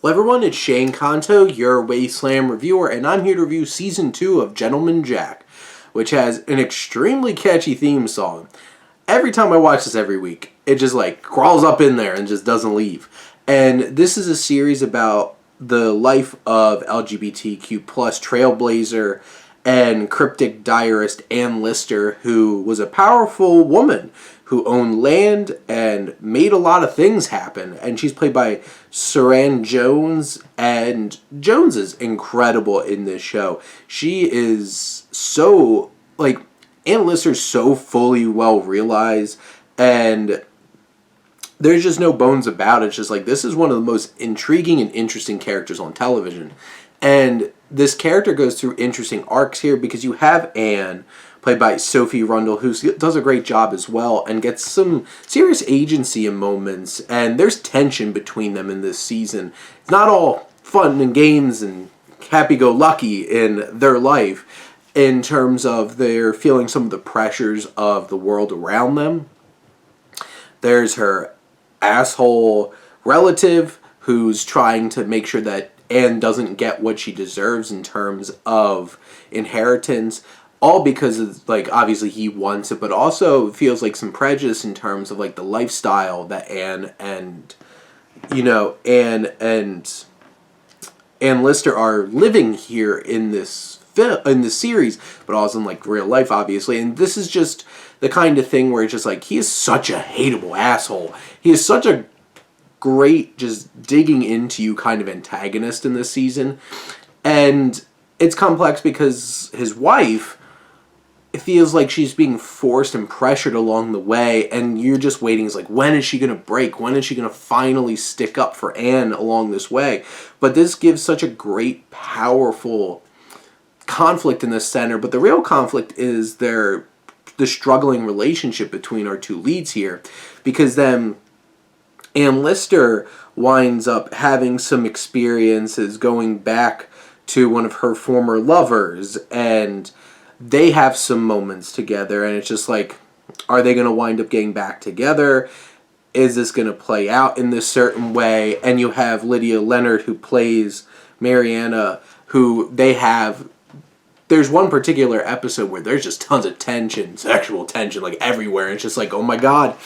Hello everyone, it's Shane Kanto, your Wasteland reviewer, and I'm here to review Season 2 of Gentleman Jack, which has an extremely catchy theme song. Every time I watch this every week, it just crawls up in there and just doesn't leave. And this is a series about the life of LGBTQ plus trailblazer and cryptic diarist Ann Lister, who was a powerful woman who owned land and made a lot of things happen. And she's played by Suranne Jones, and Jones is incredible in this show. She is so, Ann Lister's so fully well realized, and there's just no bones about it. It's just this is one of the most intriguing and interesting characters on television. And this character goes through interesting arcs here because you have Anne, played by Sophie Rundle, who does a great job as well and gets some serious agency in moments. And there's tension between them in this season. It's not all fun and games and happy-go-lucky in their life in terms of they're feeling some of the pressures of the world around them. There's her asshole relative who's trying to make sure that Anne doesn't get what she deserves in terms of inheritance, all because of, obviously he wants it, but also feels some prejudice in terms of the lifestyle that Anne and Ann Lister are living here in this series, but also in real life, obviously. And this is just the kind of thing where it's just he is such a hateable asshole. He is such a great, just digging into you kind of antagonist in this season. And it's complex because his wife, it feels like she's being forced and pressured along the way, and you're just waiting. It's when is she going to break? When is she going to finally stick up for Anne along this way? But this gives such a great, powerful conflict in the center. But the real conflict is the struggling relationship between our two leads here, because then Ann Lister winds up having some experiences going back to one of her former lovers, and they have some moments together, and it's just are they going to wind up getting back together? Is this going to play out in this certain way? And you have Lydia Leonard, who plays Mariana, who there's one particular episode where there's just tons of tension, sexual tension, everywhere. And it's just oh my god,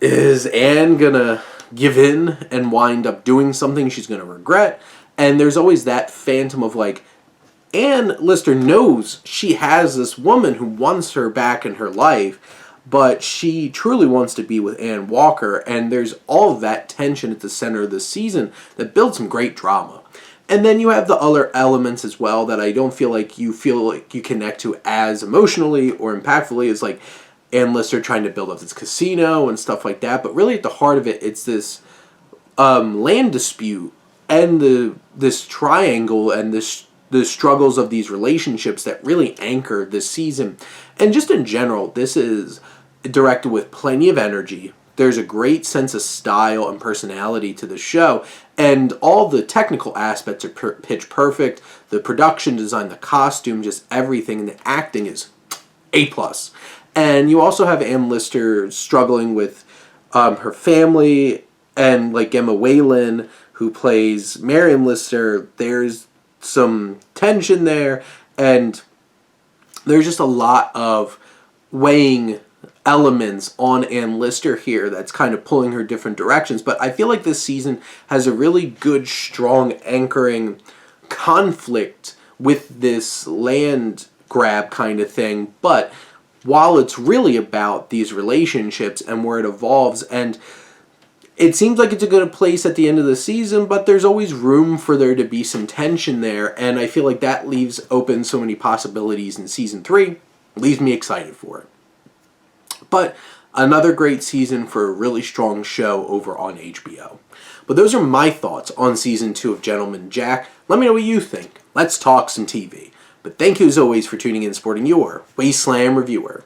is Anne gonna give in and wind up doing something she's gonna regret? And there's always that phantom of Ann Lister knows she has this woman who wants her back in her life, but she truly wants to be with Ann Walker, and there's all of that tension at the center of the season that builds some great drama. And then you have the other elements as well that I don't feel you connect to as emotionally or impactfully as Ann Lister trying to build up this casino and stuff like that. But really at the heart of it, it's this land dispute and this triangle and the struggles of these relationships that really anchor this season. And just in general, this is directed with plenty of energy. There's a great sense of style and personality to the show, and all the technical aspects are pitch perfect. The production design, the costume, just everything, and the acting is A+. And you also have Ann Lister struggling with her family, and Gemma Whelan, who plays Marian Lister. There's some tension there, and there's just a lot of weighing elements on Ann Lister here that's kind of pulling her different directions. But I feel this season has a really good, strong anchoring conflict with this land grab kind of thing. But while it's really about these relationships and where it evolves, and it seems like it's a good place at the end of the season, but there's always room for there to be some tension there, and I feel that leaves open so many possibilities in Season 3. Leaves me excited for it. But another great season for a really strong show over on HBO. But those are my thoughts on Season 2 of Gentleman Jack. Let me know what you think. Let's talk some TV. But thank you as always for tuning in and supporting your Wasteland reviewer.